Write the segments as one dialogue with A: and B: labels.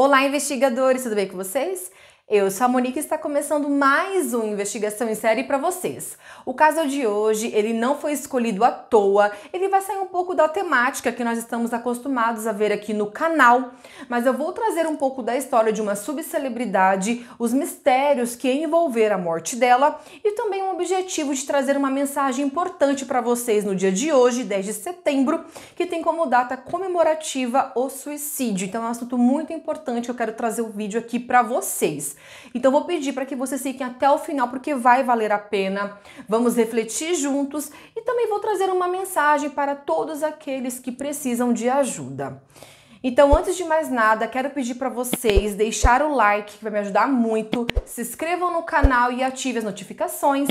A: Olá, investigadores, tudo bem com vocês? Eu sou a Monique e está começando mais uma investigação em série para vocês. O caso de hoje, ele não foi escolhido à toa, ele vai sair um pouco da temática que nós estamos acostumados a ver aqui no canal, mas eu vou trazer um pouco da história de uma subcelebridade, os mistérios que envolveram a morte dela e também um objetivo de trazer uma mensagem importante para vocês no dia de hoje, 10 de setembro, que tem como data comemorativa o suicídio. Então é um assunto muito importante que eu quero trazer o vídeo aqui para vocês. Então vou pedir para que vocês fiquem até o final porque vai valer a pena. Vamos refletir juntos e também vou trazer uma mensagem para todos aqueles que precisam de ajuda. Então, antes de mais nada, quero pedir para vocês deixar o like, que vai me ajudar muito, se inscrevam no canal e ativem as notificações.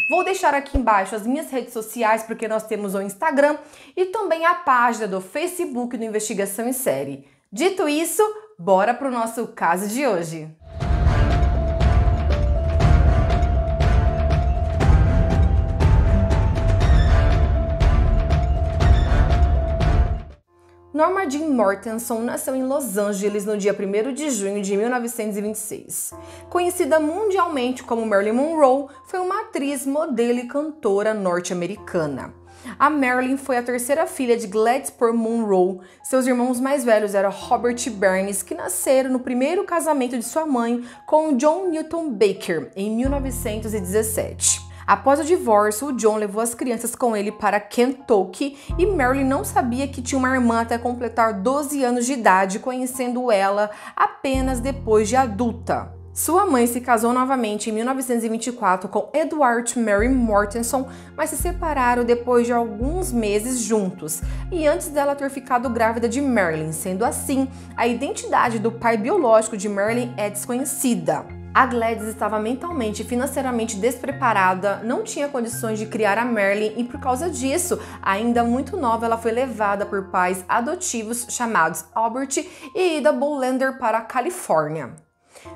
A: Vou deixar aqui embaixo as minhas redes sociais, porque nós temos o Instagram e também a página do Facebook do Investigação em Série. Dito isso, bora para o nosso caso de hoje. Norma Jean Mortenson nasceu em Los Angeles no dia 1º de junho de 1926. Conhecida mundialmente como Marilyn Monroe, foi uma atriz, modelo e cantora norte-americana. A Marilyn foi a terceira filha de Gladys Pearl Monroe. Seus irmãos mais velhos eram Robert e Bernice, que nasceram no primeiro casamento de sua mãe com John Newton Baker, em 1917. Após o divórcio, o John levou as crianças com ele para Kentucky e Marilyn não sabia que tinha uma irmã até completar 12 anos de idade, conhecendo ela apenas depois de adulta. Sua mãe se casou novamente em 1924 com Edward Mary Mortenson, mas se separaram depois de alguns meses juntos e antes dela ter ficado grávida de Marilyn. Sendo assim, a identidade do pai biológico de Marilyn é desconhecida. A Gladys estava mentalmente e financeiramente despreparada, não tinha condições de criar a Marilyn e por causa disso, ainda muito nova, ela foi levada por pais adotivos chamados Albert e Ida Bollander para a Califórnia.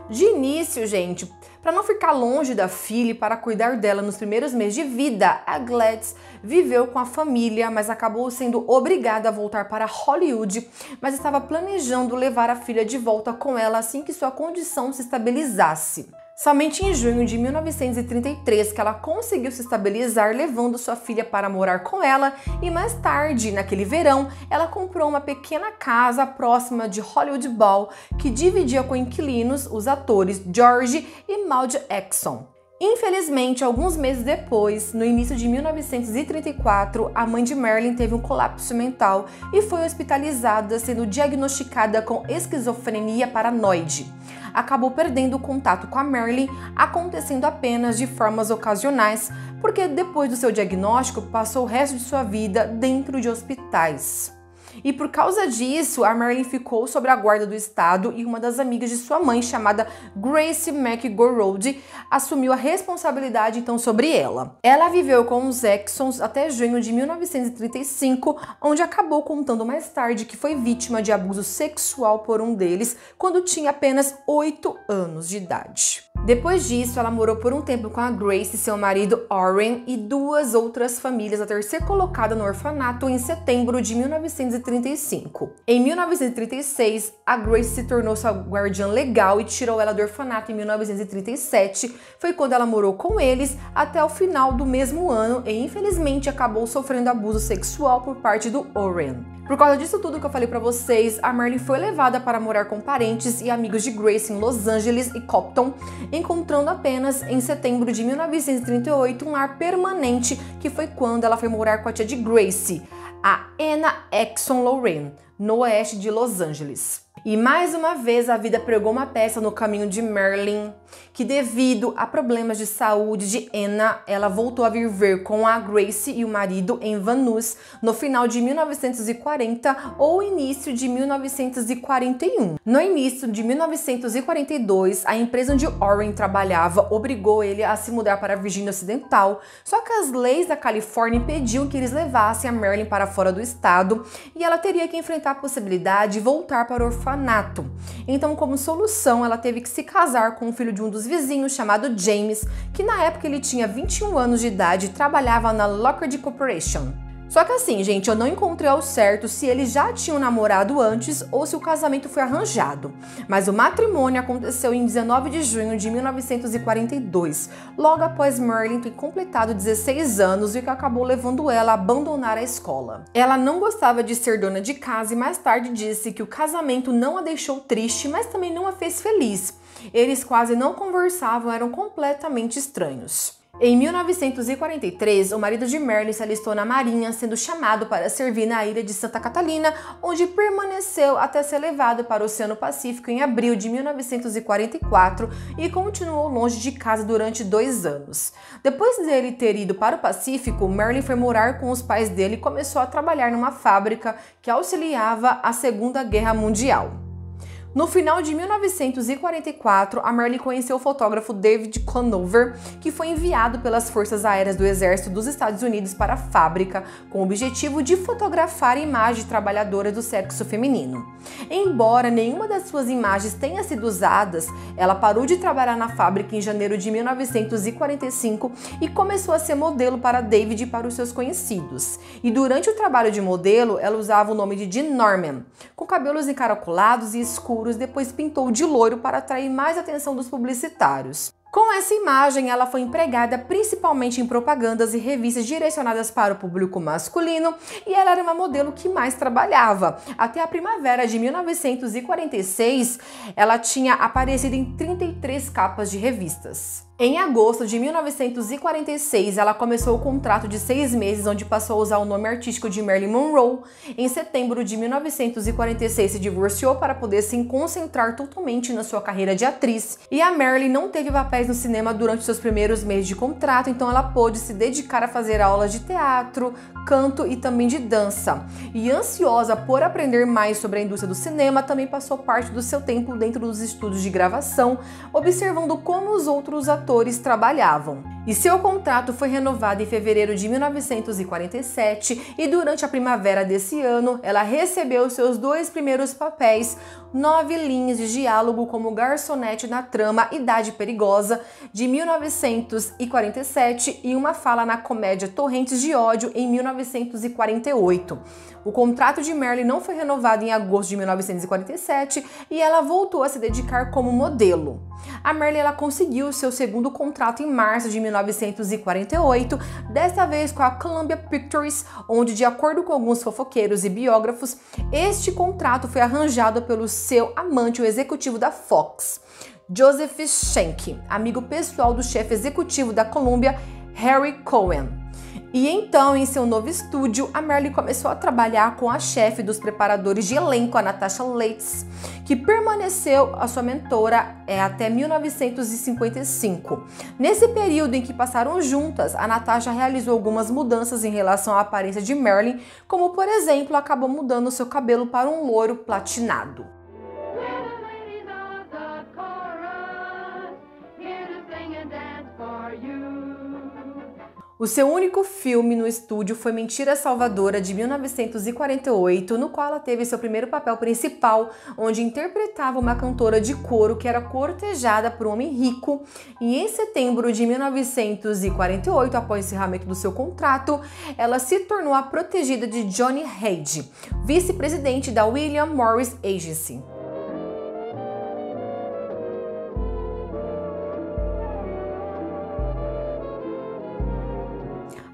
A: De início, gente, para não ficar longe da filha e para cuidar dela nos primeiros meses de vida, a Gladys viveu com a família, mas acabou sendo obrigada a voltar para Hollywood, mas estava planejando levar a filha de volta com ela assim que sua condição se estabilizasse. Somente em junho de 1933 que ela conseguiu se estabilizar, levando sua filha para morar com ela e mais tarde, naquele verão, ela comprou uma pequena casa próxima de Hollywood Bowl que dividia com inquilinos os atores George e Maud Exxon. Infelizmente, alguns meses depois, no início de 1934, a mãe de Marilyn teve um colapso mental e foi hospitalizada, sendo diagnosticada com esquizofrenia paranoide. Acabou perdendo o contato com a Marilyn, acontecendo apenas de formas ocasionais, porque depois do seu diagnóstico passou o resto de sua vida dentro de hospitais. E por causa disso, a Marilyn ficou sob a guarda do Estado e uma das amigas de sua mãe, chamada Grace McGorrold, assumiu a responsabilidade então sobre ela. Ela viveu com os Exxons até junho de 1935, onde acabou contando mais tarde que foi vítima de abuso sexual por um deles quando tinha apenas 8 anos de idade. Depois disso, ela morou por um tempo com a Grace, seu marido Orrin e duas outras famílias até ser colocada no orfanato em setembro de 1935. Em 1936, a Grace se tornou sua guardiã legal e tirou ela do orfanato em 1937. Foi quando ela morou com eles até o final do mesmo ano e infelizmente acabou sofrendo abuso sexual por parte do Orrin. Por causa disso tudo que eu falei pra vocês, a Marilyn foi levada para morar com parentes e amigos de Grace em Los Angeles e Compton, encontrando apenas em setembro de 1938 um lar permanente, que foi quando ela foi morar com a tia de Grace, a Anna Exxon Lorraine, no oeste de Los Angeles. E mais uma vez a vida pregou uma peça no caminho de Marilyn, que devido a problemas de saúde de Anna, ela voltou a viver com a Grace e o marido em Van Nuys no final de 1940 ou início de 1941. No início de 1942, a empresa onde Orrin trabalhava obrigou ele a se mudar para a Virgínia Ocidental, só que as leis da Califórnia impediam que eles levassem a Marilyn para fora do estado e ela teria que enfrentar a possibilidade de voltar para o orfanato. Então, como solução, ela teve que se casar com o filho de um dos vizinhos, chamado James, que na época ele tinha 21 anos de idade e trabalhava na Lockheed Corporation. Só que assim, gente, eu não encontrei ao certo se eles já tinham namorado antes ou se o casamento foi arranjado. Mas o matrimônio aconteceu em 19 de junho de 1942, logo após Marilyn ter completado 16 anos e que acabou levando ela a abandonar a escola. Ela não gostava de ser dona de casa e mais tarde disse que o casamento não a deixou triste, mas também não a fez feliz. Eles quase não conversavam, eram completamente estranhos. Em 1943, o marido de Marilyn se alistou na Marinha, sendo chamado para servir na ilha de Santa Catalina, onde permaneceu até ser levado para o Oceano Pacífico em abril de 1944 e continuou longe de casa durante 2 anos. Depois dele ter ido para o Pacífico, Marilyn foi morar com os pais dele e começou a trabalhar numa fábrica que auxiliava a Segunda Guerra Mundial. No final de 1944, a Marilyn conheceu o fotógrafo David Conover, que foi enviado pelas Forças Aéreas do Exército dos Estados Unidos para a fábrica, com o objetivo de fotografar imagens trabalhadoras do sexo feminino. Embora nenhuma das suas imagens tenha sido usada, ela parou de trabalhar na fábrica em janeiro de 1945 e começou a ser modelo para David e para os seus conhecidos. E durante o trabalho de modelo, ela usava o nome de Jean Norman, com cabelos encaracolados e escuros. Depois pintou de loiro para atrair mais atenção dos publicitários. Com essa imagem, ela foi empregada principalmente em propagandas e revistas direcionadas para o público masculino e ela era uma modelo que mais trabalhava. Até a primavera de 1946, ela tinha aparecido em 33 capas de revistas. Em agosto de 1946, ela começou o contrato de 6 meses, onde passou a usar o nome artístico de Marilyn Monroe. Em setembro de 1946, se divorciou para poder se concentrar totalmente na sua carreira de atriz. E a Marilyn não teve papéis no cinema durante seus primeiros meses de contrato, então ela pôde se dedicar a fazer aulas de teatro, canto e também de dança. E ansiosa por aprender mais sobre a indústria do cinema, também passou parte do seu tempo dentro dos estúdios de gravação, observando como os outros atores trabalhavam. E seu contrato foi renovado em fevereiro de 1947 e durante a primavera desse ano ela recebeu seus 2 primeiros papéis, 9 linhas de diálogo como garçonete na trama Idade Perigosa de 1947 e uma fala na comédia Torrentes de Ódio em 1948. O contrato de Marilyn não foi renovado em agosto de 1947 e ela voltou a se dedicar como modelo. A Marilyn ela conseguiu seu segundo contrato em março de 1948, desta vez com a Columbia Pictures, onde, de acordo com alguns fofoqueiros e biógrafos, este contrato foi arranjado pelo seu amante, o executivo da Fox, Joseph Schenck, amigo pessoal do chefe executivo da Columbia, Harry Cohen. E então, em seu novo estúdio, a Marilyn começou a trabalhar com a chefe dos preparadores de elenco, a Natasha Leitz, que permaneceu a sua mentora até 1955. Nesse período em que passaram juntas, a Natasha realizou algumas mudanças em relação à aparência de Marilyn, como, por exemplo, acabou mudando seu cabelo para um loiro platinado. O seu único filme no estúdio foi Mentira Salvadora, de 1948, no qual ela teve seu primeiro papel principal, onde interpretava uma cantora de coro que era cortejada por um homem rico. E em setembro de 1948, após o encerramento do seu contrato, ela se tornou a protegida de Johnny Hage, vice-presidente da William Morris Agency.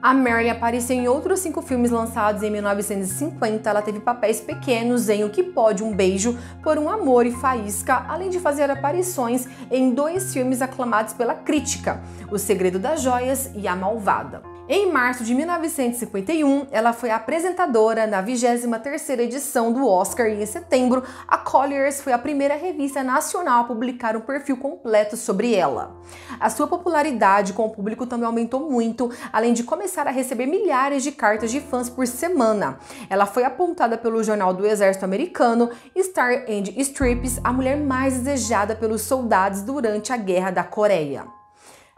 A: A Marilyn apareceu em outros 5 filmes lançados em 1950. Ela teve papéis pequenos em O Que Pode um Beijo, Por um Amor e Faísca, além de fazer aparições em 2 filmes aclamados pela crítica, O Segredo das Joias e A Malvada. Em março de 1951, ela foi apresentadora na 23ª edição do Oscar e em setembro, a Collier's foi a primeira revista nacional a publicar um perfil completo sobre ela. A sua popularidade com o público também aumentou muito, além de começar a receber milhares de cartas de fãs por semana. Ela foi apontada pelo Jornal do Exército Americano, Star and Stripes, a mulher mais desejada pelos soldados durante a Guerra da Coreia.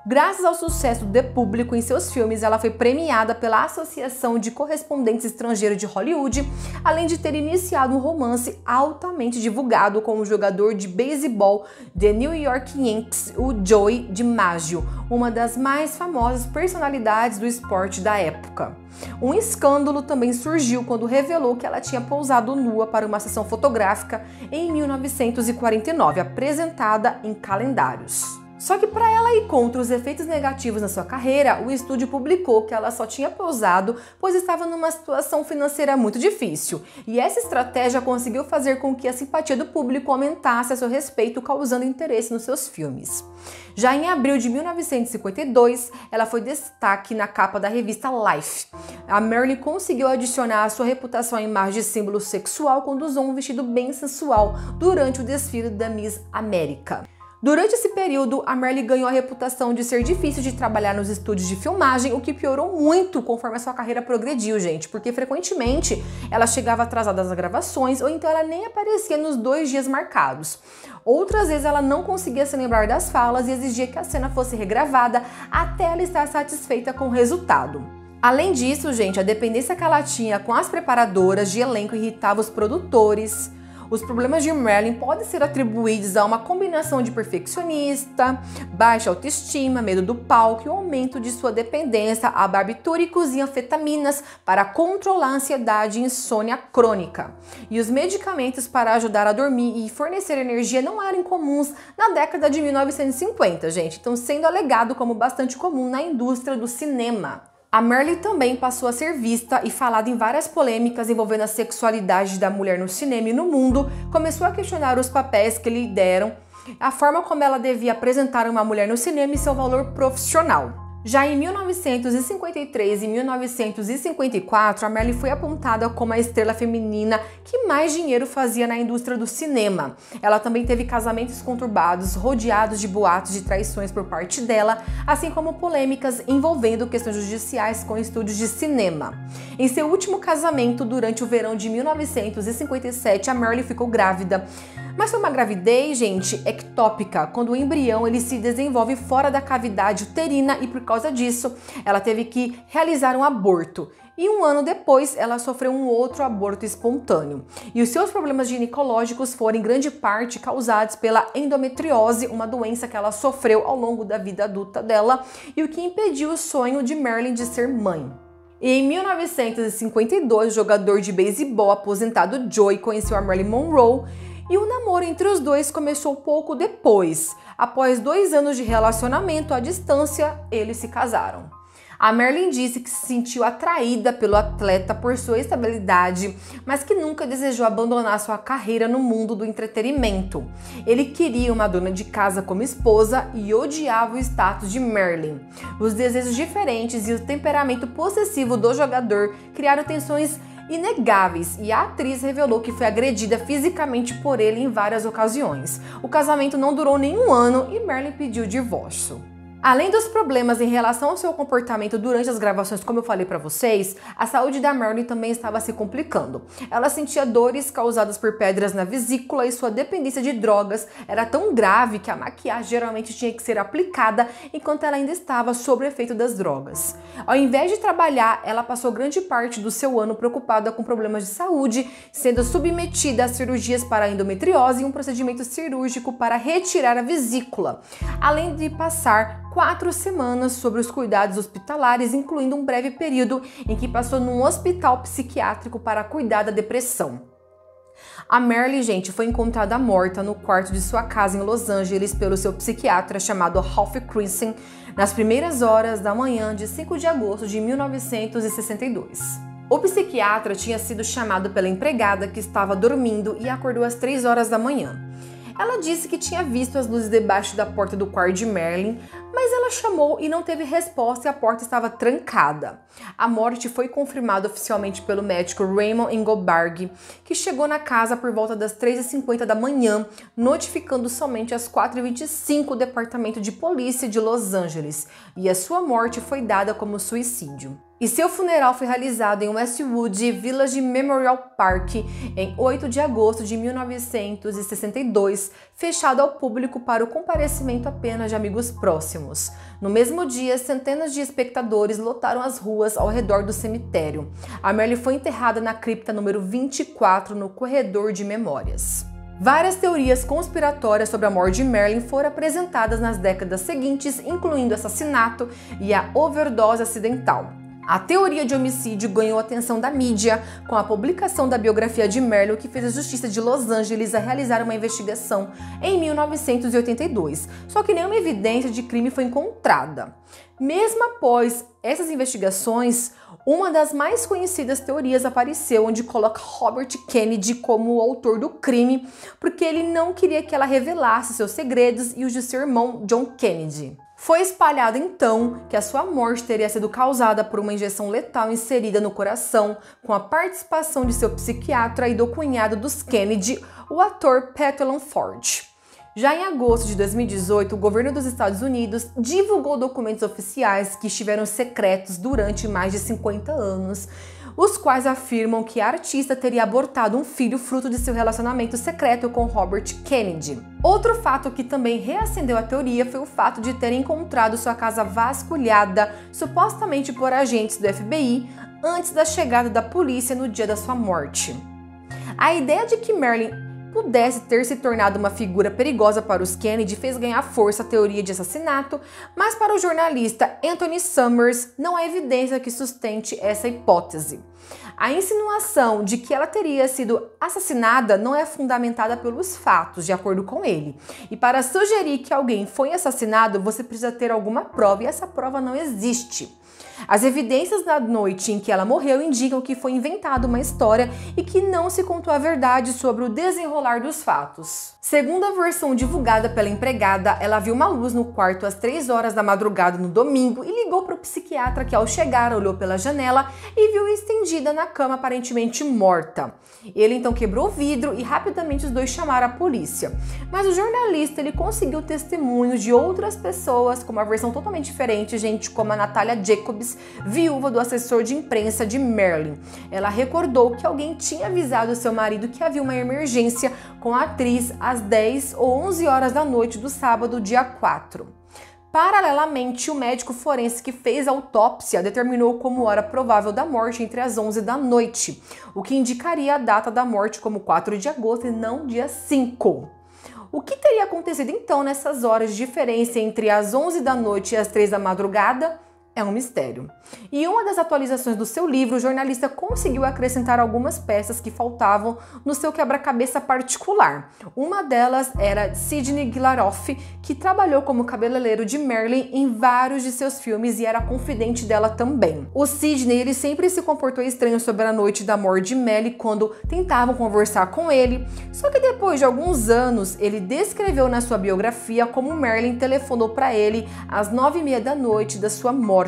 A: Graças ao sucesso de público em seus filmes, ela foi premiada pela Associação de Correspondentes Estrangeiros de Hollywood, além de ter iniciado um romance altamente divulgado com o jogador de beisebol de New York Yankees, o Joey DiMaggio, uma das mais famosas personalidades do esporte da época. Um escândalo também surgiu quando revelou que ela tinha pousado nua para uma sessão fotográfica em 1949, apresentada em calendários. Só que para ela ir contra os efeitos negativos na sua carreira, o estúdio publicou que ela só tinha pousado pois estava numa situação financeira muito difícil. E essa estratégia conseguiu fazer com que a simpatia do público aumentasse a seu respeito, causando interesse nos seus filmes. Já em abril de 1952, ela foi destaque na capa da revista Life. A Marilyn conseguiu adicionar à sua reputação a imagem de símbolo sexual quando usou um vestido bem sensual durante o desfile da Miss América. Durante esse período, a Marilyn ganhou a reputação de ser difícil de trabalhar nos estúdios de filmagem, o que piorou muito conforme a sua carreira progrediu, gente, porque frequentemente ela chegava atrasada às gravações ou então ela nem aparecia nos 2 dias marcados. Outras vezes ela não conseguia se lembrar das falas e exigia que a cena fosse regravada até ela estar satisfeita com o resultado. Além disso, gente, a dependência que ela tinha com as preparadoras de elenco irritava os produtores. Os problemas de Marilyn podem ser atribuídos a uma combinação de perfeccionista, baixa autoestima, medo do palco e o aumento de sua dependência a barbitúricos e anfetaminas para controlar a ansiedade e insônia crônica. E os medicamentos para ajudar a dormir e fornecer energia não eram comuns na década de 1950, gente, então sendo alegado como bastante comum na indústria do cinema. A Marilyn também passou a ser vista e falada em várias polêmicas envolvendo a sexualidade da mulher no cinema e no mundo, começou a questionar os papéis que lhe deram, a forma como ela devia apresentar uma mulher no cinema e seu valor profissional. Já em 1953 e 1954, a Marilyn foi apontada como a estrela feminina que mais dinheiro fazia na indústria do cinema. Ela também teve casamentos conturbados, rodeados de boatos de traições por parte dela, assim como polêmicas envolvendo questões judiciais com estúdios de cinema. Em seu último casamento, durante o verão de 1957, a Marilyn ficou grávida. Mas foi uma gravidez, gente, ectópica, quando o embrião ele se desenvolve fora da cavidade uterina e por causa disso ela teve que realizar um aborto. E um ano depois ela sofreu um outro aborto espontâneo. E os seus problemas ginecológicos foram em grande parte causados pela endometriose, uma doença que ela sofreu ao longo da vida adulta dela e o que impediu o sonho de Marilyn de ser mãe. E em 1952, o jogador de beisebol aposentado Joey conheceu a Marilyn Monroe. E o namoro entre os dois começou pouco depois. Após 2 anos de relacionamento à distância, eles se casaram. A Marilyn disse que se sentiu atraída pelo atleta por sua estabilidade, mas que nunca desejou abandonar sua carreira no mundo do entretenimento. Ele queria uma dona de casa como esposa e odiava o status de Marilyn. Os desejos diferentes e o temperamento possessivo do jogador criaram tensões inegáveis e a atriz revelou que foi agredida fisicamente por ele em várias ocasiões. O casamento não durou nem 1 ano e Marilyn pediu divórcio. Além dos problemas em relação ao seu comportamento durante as gravações, como eu falei para vocês, a saúde da Marilyn também estava se complicando. Ela sentia dores causadas por pedras na vesícula e sua dependência de drogas era tão grave que a maquiagem geralmente tinha que ser aplicada enquanto ela ainda estava sob o efeito das drogas. Ao invés de trabalhar, ela passou grande parte do seu ano preocupada com problemas de saúde, sendo submetida a cirurgias para a endometriose e um procedimento cirúrgico para retirar a vesícula, além de passar 4 semanas sobre os cuidados hospitalares, incluindo um breve período em que passou num hospital psiquiátrico para cuidar da depressão. A Marilyn, gente, foi encontrada morta no quarto de sua casa em Los Angeles pelo seu psiquiatra chamado Ralph Christen nas primeiras horas da manhã de 5 de agosto de 1962. O psiquiatra tinha sido chamado pela empregada que estava dormindo e acordou às 3 horas da manhã. Ela disse que tinha visto as luzes debaixo da porta do quarto de Marilyn, mas ela chamou e não teve resposta e a porta estava trancada. A morte foi confirmada oficialmente pelo médico Raymond Engelberg, que chegou na casa por volta das 3h50 da manhã, notificando somente às 4h25 o Departamento de Polícia de Los Angeles, e a sua morte foi dada como suicídio. E seu funeral foi realizado em Westwood Village Memorial Park em 8 de agosto de 1962, fechado ao público para o comparecimento apenas de amigos próximos. No mesmo dia, centenas de espectadores lotaram as ruas ao redor do cemitério. A Marilyn foi enterrada na cripta número 24 no corredor de memórias. Várias teorias conspiratórias sobre a morte de Marilyn foram apresentadas nas décadas seguintes, incluindo assassinato e a overdose acidental. A teoria de homicídio ganhou a atenção da mídia com a publicação da biografia de Marilyn, que fez a Justiça de Los Angeles a realizar uma investigação em 1982, só que nenhuma evidência de crime foi encontrada. Mesmo após essas investigações, uma das mais conhecidas teorias apareceu, onde coloca Robert Kennedy como o autor do crime, porque ele não queria que ela revelasse seus segredos e os de seu irmão John Kennedy. Foi espalhado então que a sua morte teria sido causada por uma injeção letal inserida no coração, com a participação de seu psiquiatra e do cunhado dos Kennedy, o ator Petulon Ford. Já em agosto de 2018, o governo dos Estados Unidos divulgou documentos oficiais que estiveram secretos durante mais de 50 anos, os quais afirmam que a artista teria abortado um filho fruto de seu relacionamento secreto com Robert Kennedy. Outro fato que também reacendeu a teoria foi o fato de ter encontrado sua casa vasculhada, supostamente por agentes do FBI, antes da chegada da polícia no dia da sua morte. A ideia de que Marilyn pudesse ter se tornado uma figura perigosa para os Kennedy fez ganhar força a teoria de assassinato, mas para o jornalista Anthony Summers não há evidência que sustente essa hipótese. A insinuação de que ela teria sido assassinada não é fundamentada pelos fatos, de acordo com ele. E para sugerir que alguém foi assassinado, você precisa ter alguma prova, e essa prova não existe. As evidências da noite em que ela morreu indicam que foi inventada uma história e que não se contou a verdade sobre o desenrolar dos fatos. Segundo a versão divulgada pela empregada, ela viu uma luz no quarto às 3 horas da madrugada no domingo e ligou para o psiquiatra, que ao chegar olhou pela janela e viu estendida na cama aparentemente morta. Ele então quebrou o vidro e rapidamente os dois chamaram a polícia. Mas o jornalista ele conseguiu testemunhos de outras pessoas com uma versão totalmente diferente, gente como a Natalia Jacobs, viúva do assessor de imprensa de Marilyn. Ela recordou que alguém tinha avisado seu marido que havia uma emergência com a atriz às 10 ou 11 horas da noite do sábado, dia 4. Paralelamente, o médico forense que fez a autópsia determinou como hora provável da morte entre as 11 da noite, o que indicaria a data da morte como 4 de agosto e não dia 5. O que teria acontecido então nessas horas de diferença entre as 11 da noite e as 3 da madrugada? É um mistério. E em uma das atualizações do seu livro, o jornalista conseguiu acrescentar algumas peças que faltavam no seu quebra-cabeça particular. Uma delas era Sidney Gilaroff, que trabalhou como cabeleireiro de Marilyn em vários de seus filmes e era confidente dela também. O Sidney ele sempre se comportou estranho sobre a noite da morte de Marilyn quando tentavam conversar com ele, só que depois de alguns anos, ele descreveu na sua biografia como Marilyn telefonou para ele às 9h30 da noite da sua morte.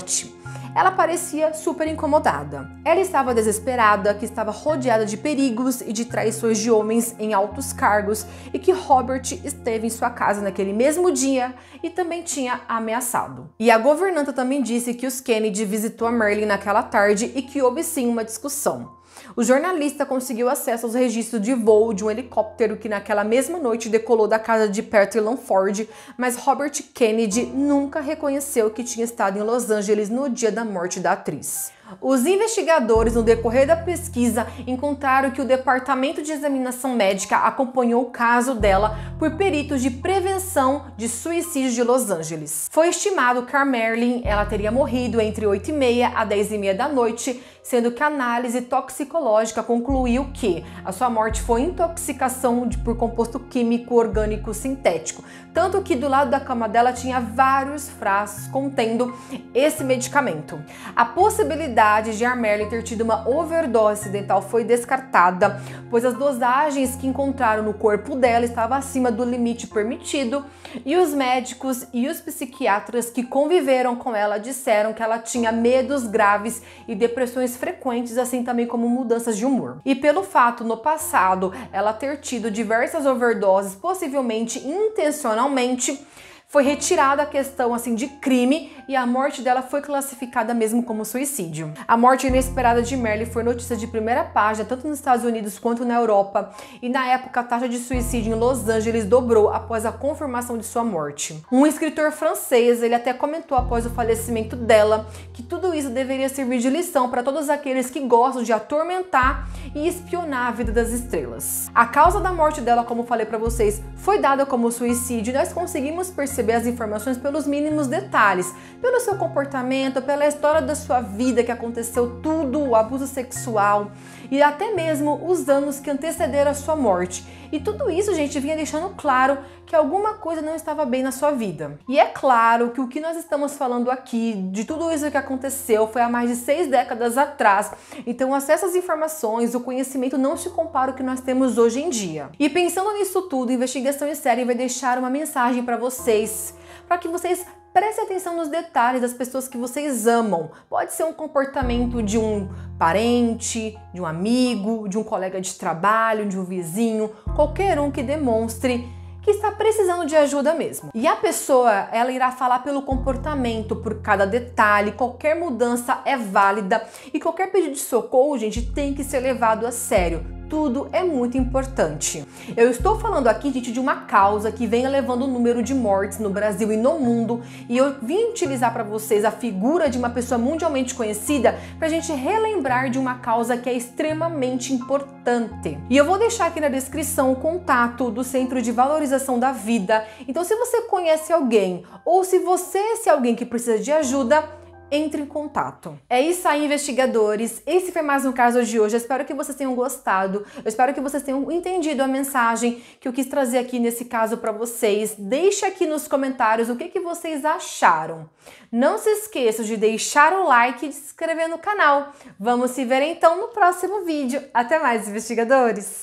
A: Ela parecia super incomodada. Ela estava desesperada, que estava rodeada de perigos e de traições de homens em altos cargos e que Robert esteve em sua casa naquele mesmo dia e também tinha ameaçado. E a governanta também disse que os Kennedy visitou a Marilyn naquela tarde e que houve sim uma discussão. O jornalista conseguiu acesso aos registros de voo de um helicóptero que naquela mesma noite decolou da casa de Petulon Ford, mas Robert Kennedy nunca reconheceu que tinha estado em Los Angeles no dia da morte da atriz. Os investigadores, no decorrer da pesquisa, encontraram que o Departamento de Examinação Médica acompanhou o caso dela por peritos de prevenção de suicídio de Los Angeles. Foi estimado que a Marilyn ela teria morrido entre 8h30 a 10h30 da noite, sendo que a análise toxicológica concluiu que a sua morte foi intoxicação por composto químico orgânico sintético, tanto que do lado da cama dela tinha vários frascos contendo esse medicamento. A possibilidade de a Marilyn ter tido uma overdose acidental foi descartada, pois as dosagens que encontraram no corpo dela estavam acima do limite permitido e os médicos e os psiquiatras que conviveram com ela disseram que ela tinha medos graves e depressões frequentes, assim também como mudanças de humor. E pelo fato no passado ela ter tido diversas overdoses, possivelmente intencionalmente, foi retirada a questão assim de crime e a morte dela foi classificada mesmo como suicídio. A morte inesperada de Marilyn foi notícia de primeira página tanto nos Estados Unidos quanto na Europa, e na época a taxa de suicídio em Los Angeles dobrou após a confirmação de sua morte. Um escritor francês, ele até comentou após o falecimento dela que tudo isso deveria servir de lição para todos aqueles que gostam de atormentar e espionar a vida das estrelas. A causa da morte dela, como falei para vocês, foi dada como suicídio e nós conseguimos perceber as informações pelos mínimos detalhes, pelo seu comportamento, pela história da sua vida que aconteceu tudo, o abuso sexual e até mesmo os anos que antecederam a sua morte. E tudo isso, gente, vinha deixando claro que alguma coisa não estava bem na sua vida. E é claro que o que nós estamos falando aqui, de tudo isso que aconteceu, foi há mais de 6 décadas atrás. Então, acesso às informações, o conhecimento não se compara ao que nós temos hoje em dia. E pensando nisso tudo, Investigação em Série vai deixar uma mensagem para vocês, para que vocês prestem atenção nos detalhes das pessoas que vocês amam. Pode ser um comportamento de um parente, de um amigo, de um colega de trabalho, de um vizinho, qualquer um que demonstre que está precisando de ajuda mesmo. E a pessoa, ela irá falar pelo comportamento, por cada detalhe, qualquer mudança é válida e qualquer pedido de socorro, gente, tem que ser levado a sério. Tudo é muito importante. Eu estou falando aqui, gente, de uma causa que vem elevando o número de mortes no Brasil e no mundo, e eu vim utilizar para vocês a figura de uma pessoa mundialmente conhecida para a gente relembrar de uma causa que é extremamente importante. E eu vou deixar aqui na descrição o contato do Centro de Valorização da Vida. Então, se você conhece alguém ou se você é alguém que precisa de ajuda, entre em contato. É isso aí, investigadores. Esse foi mais um caso de hoje. Eu espero que vocês tenham gostado. Eu espero que vocês tenham entendido a mensagem que eu quis trazer aqui nesse caso para vocês. Deixe aqui nos comentários o que vocês acharam. Não se esqueçam de deixar o like e de se inscrever no canal. Vamos se ver então no próximo vídeo. Até mais, investigadores!